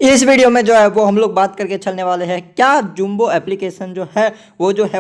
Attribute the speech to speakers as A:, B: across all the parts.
A: इस वीडियो में जो है वो हम लोग बात करके चलने वाले हैं क्या जुम्बो एप्लीकेशन जो है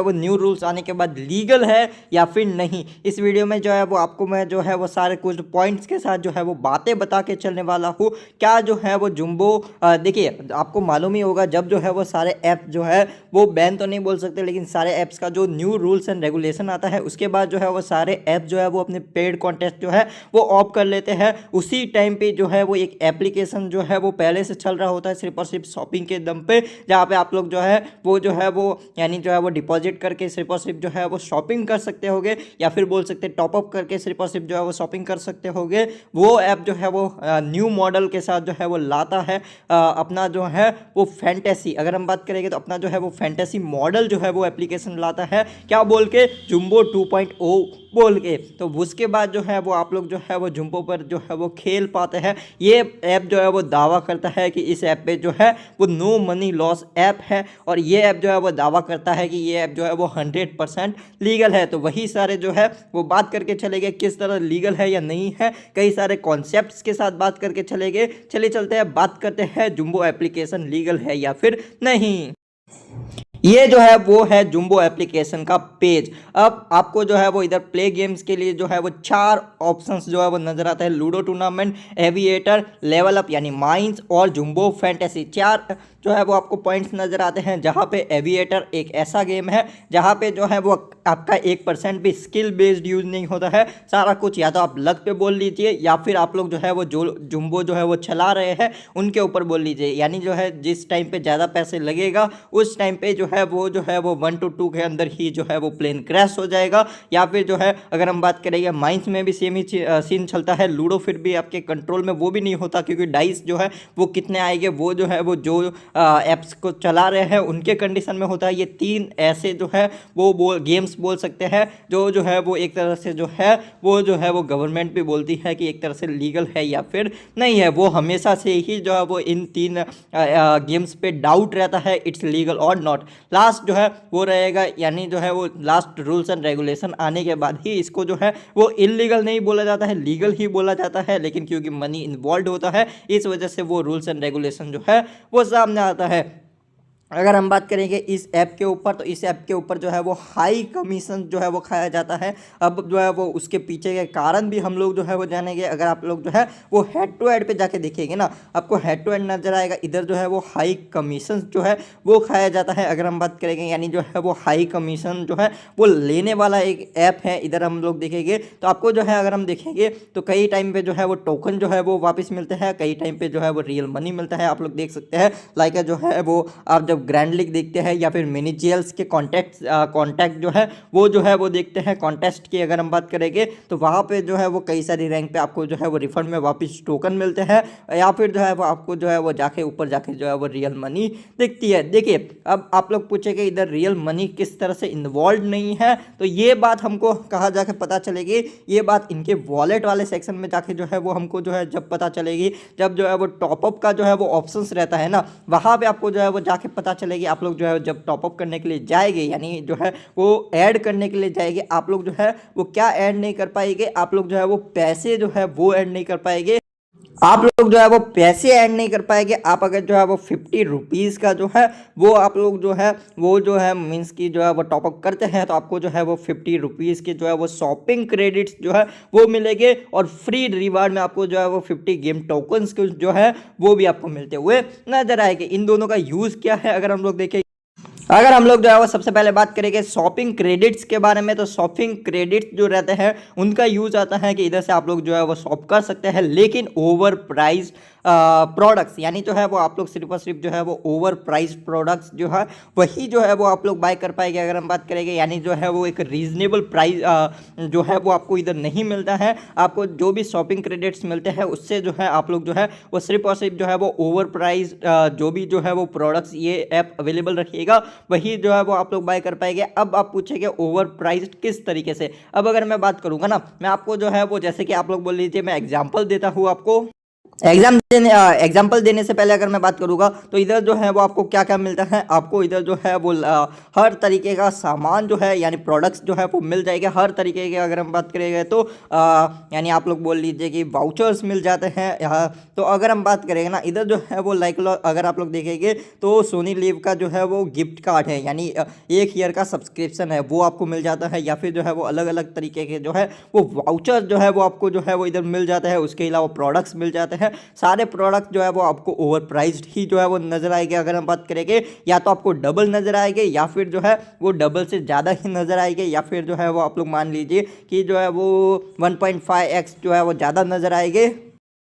A: वो न्यू रूल्स आने के बाद लीगल है या फिर नहीं। इस वीडियो में जो है वो आपको मैं जो है वो सारे कुछ पॉइंट्स के साथ जो है वो बातें बता के चलने वाला हूँ। क्या जो है वो जुम्बो देखिए आपको मालूम ही होगा जब जो है वो सारे ऐप जो है वो बैन तो नहीं बोल सकते, लेकिन सारे ऐप्स का जो न्यू रूल्स एंड रेगुलेशन आता है उसके बाद जो है वो सारे ऐप जो है वो अपने पेड कॉन्टेस्ट जो है वो ऑफ कर लेते हैं। उसी टाइम पे जो है वो एक एप्लीकेशन जो है वो पहले से चल रहा होता है सिर्फ और सिर्फ शॉपिंग के दम पे, जहाँ पे आप लोग जो है वो यानी जो है वो डिपॉजिट करके सिर्फ और सिर्फ जो है वो शॉपिंग कर सकते होगे, या फिर बोल सकते टॉपअप करके सिर्फ और सिर्फ जो है वो शॉपिंग कर सकते होगे। वो ऐप जो है वो न्यू मॉडल के साथ जो है वो लाता है अपना जो है वो फैंटेसी, अगर हम बात करेंगे तो अपना जो है वो फैंटेसी मॉडल जो है वो एप्लीकेशन लाता है, क्या बोल के जुम्बो 2.0 बोल के। तो उसके बाद जो है वो आप लोग जो है वो जुम्बो पर जो है वो खेल पाते हैं। ये ऐप जो है वो दावा करता है कि इस ऐप पे जो है वो नो मनी लॉस ऐप है, और ये ऐप जो है वो दावा करता है कि ये ऐप जो है वो 100% लीगल है। तो वही सारे जो है वो बात करके चलेंगे किस तरह लीगल है या नहीं है, कई सारे कॉन्सेप्ट्स के साथ बात करके चलेंगे। चलिए चलते हैं, बात करते हैं जुम्बो एप्लीकेशन लीगल है या फिर नहीं। ये जो है वो है जुम्बो एप्लीकेशन का पेज। अब आपको जो है वो इधर प्ले गेम्स के लिए जो है वो 4 ऑप्शंस जो है वो नजर आता है, ludo tournament, aviator, level up यानी माइंस और जुम्बो फैंटेसी। 4 जो है वो आपको पॉइंट्स नजर आते हैं, जहाँ पे एविएटर एक ऐसा गेम है जहाँ पे जो है वो आपका 1% भी स्किल बेस्ड यूज नहीं होता है। सारा कुछ या तो आप लक पे बोल लीजिए या फिर आप लोग जो है वो जो जुम्बो जो है वो चला रहे हैं उनके ऊपर बोल लीजिए, यानी जो है जिस टाइम पे ज़्यादा पैसे लगेगा उस टाइम पे जो है वो 1 to 2 के अंदर ही जो है वो प्लेन क्रैश हो जाएगा। या फिर जो है अगर हम बात करेंगे माइंस में भी सेम ही सीन चलता है। लूडो फिर भी आपके कंट्रोल में वो भी नहीं होता, क्योंकि डाइस जो है वो कितने आएंगे वो जो है वो जो ऐप्स को चला रहे हैं उनके कंडीशन में होता है। ये 3 ऐसे जो है वो गेम्स बोल सकते हैं जो है वो एक तरह से जो है वो गवर्नमेंट भी बोलती है कि एक तरह से लीगल है या फिर नहीं है। वो हमेशा से ही जो है वो इन 3 गेम्स पे डाउट रहता है इट्स लीगल और नॉट। लास्ट जो है वो रहेगा, यानी जो है वो लास्ट रूल्स एंड रेगुलेशन आने के बाद ही इसको जो है वो इलीगल नहीं बोला जाता है, लीगल ही बोला जाता है। लेकिन क्योंकि मनी इन्वॉल्व होता है इस वजह से वो रूल्स एंड रेगुलेशन जो है वो सामने आता है। अगर हम बात करेंगे इस ऐप के ऊपर, तो इस ऐप के ऊपर जो है वो हाई कमीशन जो है वो खाया जाता है। अब जो है वो उसके पीछे के कारण भी हम लोग जो है वो जानेंगे। अगर आप लोग जो है वो हेड टू हेड पे जाके देखेंगे ना, आपको हेड टू हेड नजर आएगा, इधर जो है वो हाई कमीशन जो है वो खाया जाता है। अगर हम बात करेंगे यानी जो है वो हाई कमीशन जो है वो लेने वाला एक ऐप है, इधर हम लोग देखेंगे तो आपको जो है अगर हम देखेंगे तो कई टाइम पे जो है वो टोकन जो है वो वापस मिलते हैं, कई टाइम पे जो है वो रियल मनी मिलता है। आप लोग देख सकते हैं लाइक जो है वो आप जब ग्रैंड लीग देखते हैं या फिर मिनी जेल्स के कॉन्टैक्ट जो है वो देखते हैं कॉन्टेस्ट की। अगर हम बात करेंगे तो वहाँ पे जो है वो कई सारी रैंक पे आपको जो है वो रिफंड में वापस टोकन मिलते हैं, या फिर जो है वो आपको जो है वो जाके ऊपर जाके जो है वो रियल मनी दिखती है। देखिए अब आप लोग पूछेंगे इधर रियल मनी किस तरह से इन्वॉल्व नहीं है, तो ये बात हमको कहाँ जाके पता चलेगी, ये बात इनके वॉलेट वाले सेक्शन में जाके जो है वो हमको जो है जब पता चलेगी, जब जो है वो टॉपअप का जो है वो ऑप्शंस रहता है ना, वहाँ पे आपको जो है वो जाके पता चलेगी। आप लोग जो है जब टॉपअप करने के लिए जाएंगे यानी जो है वो ऐड करने के लिए जाएंगे, आप लोग जो है वो क्या ऐड नहीं कर पाएंगे, आप लोग जो है वो पैसे जो है वो ऐड नहीं कर पाएंगे, आप लोग जो है वो पैसे ऐड नहीं कर पाएंगे। आप अगर जो है वो 50 रुपीज़ का जो है वो आप लोग जो है मीन्स की जो है वो टॉपअप करते हैं, तो आपको जो है वो 50 रुपीज़ के जो है वो शॉपिंग क्रेडिट्स जो है वो मिलेंगे, और फ्री रिवार्ड में आपको जो है वो 50 गेम टोकन्स जो है वो भी आपको मिलते हुए नजर आएंगे। इन दोनों का यूज़ क्या है अगर हम लोग देखें, अगर हम लोग जो है वो सबसे पहले बात करेंगे शॉपिंग क्रेडिट्स के बारे में, तो शॉपिंग क्रेडिट्स जो रहते हैं उनका यूज आता है कि इधर से आप लोग जो है वो शॉप कर सकते हैं, लेकिन ओवर प्राइस प्रोडक्ट्स, यानी जो है वो आप लोग सिर्फ और सिर्फ जो है वो ओवर प्राइस प्रोडक्ट्स जो है वही जो है वो आप लोग बाय कर पाएंगे। अगर हम बात करेंगे यानी जो है वो एक रीजनेबल प्राइस जो है वो आपको इधर नहीं मिलता है। आपको जो भी शॉपिंग क्रेडिट्स मिलते हैं उससे जो है आप लोग जो है वो सिर्फ और सिर्फ जो है वो ओवर प्राइस जो भी जो है वो प्रोडक्ट्स ये ऐप अवेलेबल रखिएगा, वही जो है वो आप लोग बाय कर पाएंगे। अब आप पूछेंगे ओवर प्राइस किस तरीके से, अब अगर मैं बात करूंगा ना, मैं आपको जो है वो जैसे कि आप लोग बोल लीजिए, मैं एग्जांपल देता हूँ आपको, एग्जाम एग्जाम्पल देने से पहले अगर मैं बात करूँगा तो इधर जो है वो आपको क्या क्या मिलता है, आपको इधर जो है वो हर तरीके का सामान जो है यानी प्रोडक्ट्स जो है वो मिल जाएगा हर तरीके के। अगर हम बात करेंगे तो यानी आप लोग बोल लीजिए कि वाउचर्स मिल जाते हैं यहाँ। तो अगर हम बात करेंगे ना इधर जो है वो लाइक अगर आप लोग देखेंगे तो सोनी लिव का जो है वो गिफ्ट कार्ड है यानी 1 ईयर का सब्सक्रिप्शन है वो आपको मिल जाता है, या फिर जो है वो अलग अलग तरीके के जो है वो वाउचर जो है वो आपको जो है वो इधर मिल जाता है। उसके अलावा प्रोडक्ट्स मिल जाते हैं, सारे प्रोडक्ट जो है वो आपको ओवर प्राइस्ड ही जो है वो नजर आएंगे। अगर हम बात करेंगे या तो आपको डबल नजर आएंगे या फिर जो है वो डबल से ज़्यादा ही नजर आएंगे, या फिर जो है वो आप लोग मान लीजिए कि जो है वो 1.5x जो है वो ज़्यादा नजर आएंगे।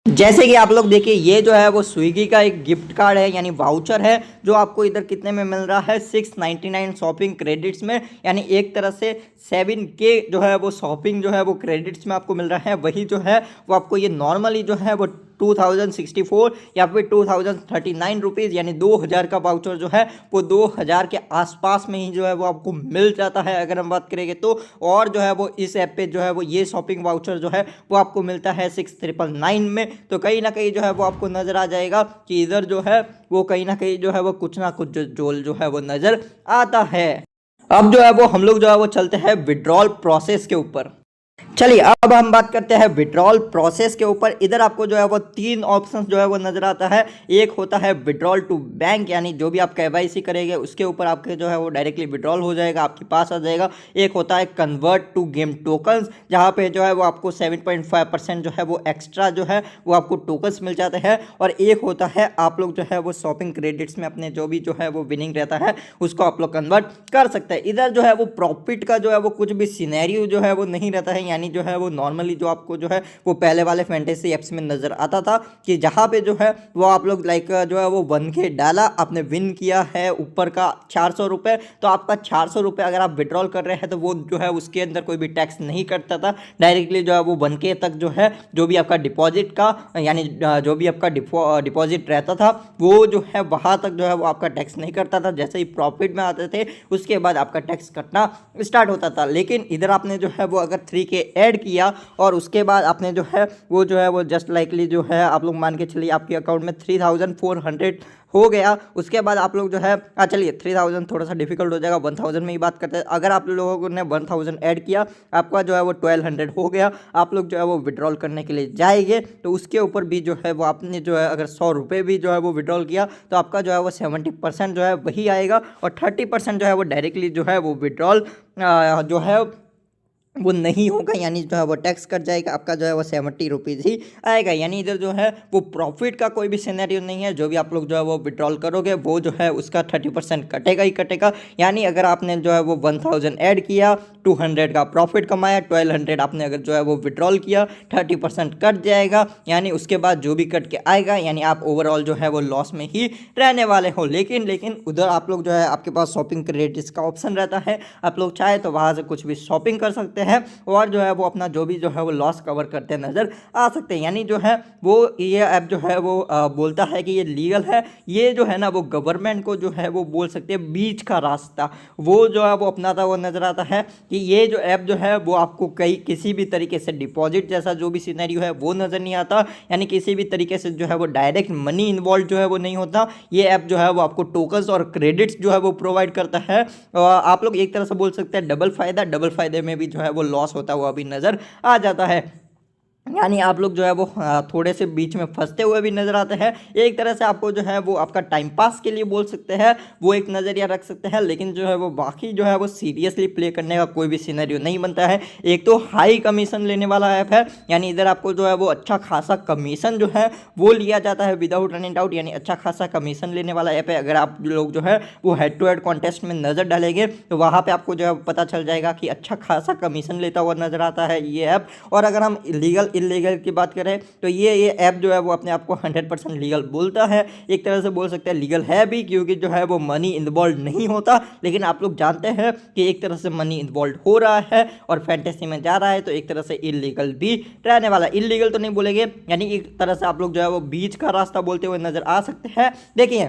A: जैसे कि आप लोग देखिए ये जो है वो स्विगी का एक गिफ्ट कार्ड है यानी वाउचर है जो आपको इधर कितने में मिल रहा है 699 शॉपिंग क्रेडिट्स में, यानी एक तरह से 7K जो है वो शॉपिंग जो है वो क्रेडिट्स में आपको मिल रहा है। वही जो है वो आपको ये नॉर्मली जो है वो 2064 या फिर 2039 रुपीज़ यानी 2000 का वाउचर जो है वो 2000 के आसपास में ही जो है वो आपको मिल जाता है अगर हम बात करेंगे तो। और जो है वो इस ऐप पे जो है वो ये शॉपिंग वाउचर जो है वो आपको मिलता है 6999 में। तो कहीं ना कहीं जो है वो आपको नज़र आ जाएगा कि इधर जो है वो कहीं ना कहीं जो है वो कुछ ना कुछ जोल जो है वो नज़र आता है। अब जो है वो हम लोग जो है वो चलते हैं विड्रॉल प्रोसेस के ऊपर। चलिए अब हम बात करते हैं विड्रॉल प्रोसेस के ऊपर। इधर आपको जो है वो 3 ऑप्शंस जो है वो नजर आता है। एक होता है विड्रॉल टू बैंक यानी जो भी आप KYC करेंगे उसके ऊपर आपके जो है वो डायरेक्टली विड्रॉल हो जाएगा, आपके पास आ जाएगा। एक होता है कन्वर्ट टू गेम टोकन्स जहाँ पे जो है वो आपको 7.5% जो है वो एक्स्ट्रा जो है वो आपको टोकन्स मिल जाते हैं। और एक होता है आप लोग जो है वो शॉपिंग क्रेडिट्स में अपने जो भी जो है वो विनिंग रहता है उसको आप लोग कन्वर्ट कर सकते हैं। इधर जो है वो प्रॉफिट का जो है वो कुछ भी सिनेरियो जो है वो नहीं रहता है, यानी जो है वो नॉर्मली जो आपको जो है वो पहले वाले फैंटेसी एप्स में नज़र आता था कि जहाँ पे जो है वो आप लोग लाइक जो है वो 1K डाला, आपने विन किया है ऊपर का 400 रुपये, तो आपका 400 रुपये अगर आप विड्रॉल कर रहे हैं तो वो जो है उसके अंदर कोई भी टैक्स नहीं कटता था। डायरेक्टली जो है वो 1K तक जो है जो भी आपका डिपॉजिट का यानी जो भी आपका डिपॉजिट रहता था वो जो है वहाँ तक जो है वो आपका टैक्स नहीं करता था। जैसे ही प्रॉफिट में आते थे उसके बाद आपका टैक्स कटना स्टार्ट होता था। लेकिन इधर आपने जो है वो अगर 3K ऐड किया और उसके बाद आपने जो है वो जस्ट लाइकली जो है आप लोग मान के चलिए आपके अकाउंट में 3400 हो गया। उसके बाद आप लोग जो है चलिए 3000 थोड़ा सा डिफिकल्ट हो जाएगा, 1000 में ही बात करते हैं। अगर आप लोगों ने 1000 ऐड किया आपका जो है वो 1200 हो गया, आप लोग जो है वो विड्रॉल करने के लिए जाएंगे तो उसके ऊपर भी जो है वो आपने जो है अगर 100 रुपये भी जो है वो विड्रॉल किया तो आपका जो है वो 70% जो है वही आएगा और 30% जो है वो डायरेक्टली जो है वो विड्रॉल जो है वो नहीं होगा, यानी जो है वो टैक्स कट जाएगा, आपका जो है वो 70 रुपीज़ ही आएगा। यानी इधर जो है वो प्रॉफिट का कोई भी सिनेरियो नहीं है। जो भी आप लोग जो है वो विड्रॉल करोगे वो जो है उसका 30% कटेगा ही कटेगा। यानी अगर आपने जो है वो 1000 ऐड किया, 200 का प्रॉफिट कमाया, 1200 आपने अगर जो है वो विड्रॉल किया, 30% कट जाएगा। यानी उसके बाद जो भी कट के आएगा यानी आप ओवरऑल जो है वो लॉस में ही रहने वाले हो। लेकिन उधर आप लोग जो है आपके पास शॉपिंग क्रेडिट्स का ऑप्शन रहता है, आप लोग चाहे तो वहाँ से कुछ भी शॉपिंग कर सकते हैं और जो है वो अपना जो भी जो है वो लॉस कवर करते नजर आ सकते हैं। यानी जो है वो ये ऐप जो है वो बोलता है कि ये लीगल है। ये जो है ना वो गवर्नमेंट को जो है वो बोल सकते हैं बीच का रास्ता वो जो है वो अपनाता हुआ नजर आता है कि ये जो ऐप जो है वो आपको कहीं किसी भी तरीके से डिपॉजिट जैसा जो भी सिनेरियो है वो नज़र नहीं आता। यानी किसी भी तरीके से जो है वो डायरेक्ट मनी इन्वॉल्व जो है वो नहीं होता। ये ऐप जो है वो आपको टोकन्स और क्रेडिट्स जो है वो प्रोवाइड करता है। आप लोग एक तरह से बोल सकते हैं डबल फ़ायदे में भी जो है वो लॉस होता हुआ भी नज़र आ जाता है। यानी आप लोग जो है वो थोड़े से बीच में फंसते हुए भी नज़र आते हैं। एक तरह से आपको जो है वो आपका टाइम पास के लिए बोल सकते हैं, वो एक नज़रिया रख सकते हैं। लेकिन जो है वो बाकी जो है वो सीरियसली प्ले करने का कोई भी सिनेरियो नहीं बनता है। एक तो हाई कमीशन लेने वाला ऐप है, यानी इधर आपको जो है वो अच्छा खासा कमीशन जो है वो लिया जाता है विदाउट रनिंग आउट, यानी अच्छा खासा कमीशन लेने वाला ऐप है। अगर आप लोग जो है वो हेड टू हेड कॉन्टेस्ट में नज़र डालेंगे तो वहाँ पर आपको जो है पता चल जाएगा कि अच्छा खासा कमीशन लेता हुआ नज़र आता है ये ऐप। और अगर हम इलीगल की बात करें तो ये ऐप जो है वो अपने आप को 100% लीगल बोलता है। एक तरह से बोल सकते हैं लीगल है भी, क्योंकि जो है वो मनी इन्वॉल्व नहीं होता। लेकिन आप लोग जानते हैं कि एक तरह से मनी इन्वॉल्व हो रहा है और फैंटेसी में जा रहा है, तो एक तरह से इलीगल भी रहने वाला। इलीगल तो नहीं बोलेंगे, यानी एक तरह से आप लोग जो है वो बीच का रास्ता बोलते हुए नजर आ सकते हैं। देखिए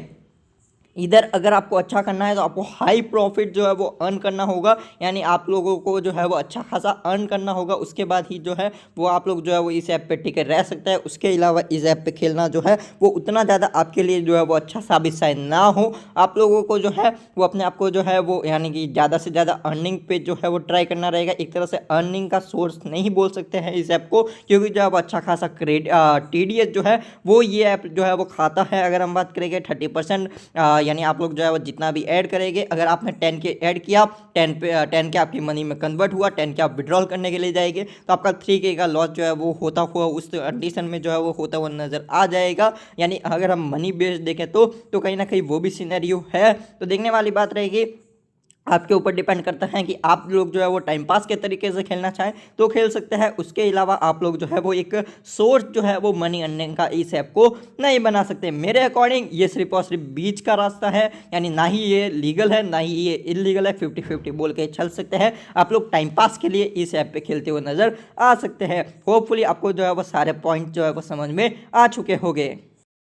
A: इधर अगर आपको अच्छा करना है तो आपको हाई प्रॉफिट जो है वो अर्न करना होगा, यानी आप लोगों को जो है वो अच्छा खासा अर्न करना होगा, उसके बाद ही जो है वो आप लोग जो है वो इस ऐप पे टिके रह सकते हैं। उसके अलावा इस ऐप पे खेलना जो है वो उतना ज़्यादा आपके लिए जो है वो अच्छा साबित शायद ना हो। आप लोगों को जो है वो अपने आप को जो है वो यानी कि ज़्यादा से ज़्यादा अर्निंग पे जो है वो ट्राई करना रहेगा। एक तरह से अर्निंग का सोर्स नहीं बोल सकते हैं इस ऐप को, क्योंकि जो है वो अच्छा खासा TDS जो है वो ये ऐप जो है वो खाता है। अगर हम बात करेंगे 30%, यानी आप लोग जो है वो जितना भी ऐड करेंगे, अगर आपने 10 के ऐड किया, 10 के आपकी मनी में कन्वर्ट हुआ, 10 के आप विड्रॉल करने के लिए जाएंगे तो आपका 3K का लॉस जो है वो होता हुआ उस कंडीशन में जो है वो होता हुआ नजर आ जाएगा। यानी अगर हम मनी बेस्ड देखें तो कहीं ना कहीं वो भी सिनेरियो है। तो देखने वाली बात रहेगी, आपके ऊपर डिपेंड करता है कि आप लोग जो है वो टाइम पास के तरीके से खेलना चाहें तो खेल सकते हैं। उसके अलावा आप लोग जो है वो एक सोर्स जो है वो मनी अर्निंग का इस ऐप को नहीं बना सकते। मेरे अकॉर्डिंग ये सिर्फ और सिर्फ बीच का रास्ता है, यानी ना ही ये लीगल है ना ही ये इलीगल है, 50-50 बोल के चल सकते हैं। आप लोग टाइम पास के लिए इस ऐप पे खेलते हुए नजर आ सकते हैं। होपफुली आपको जो है वो सारे पॉइंट जो है वो समझ में आ चुके होंगे।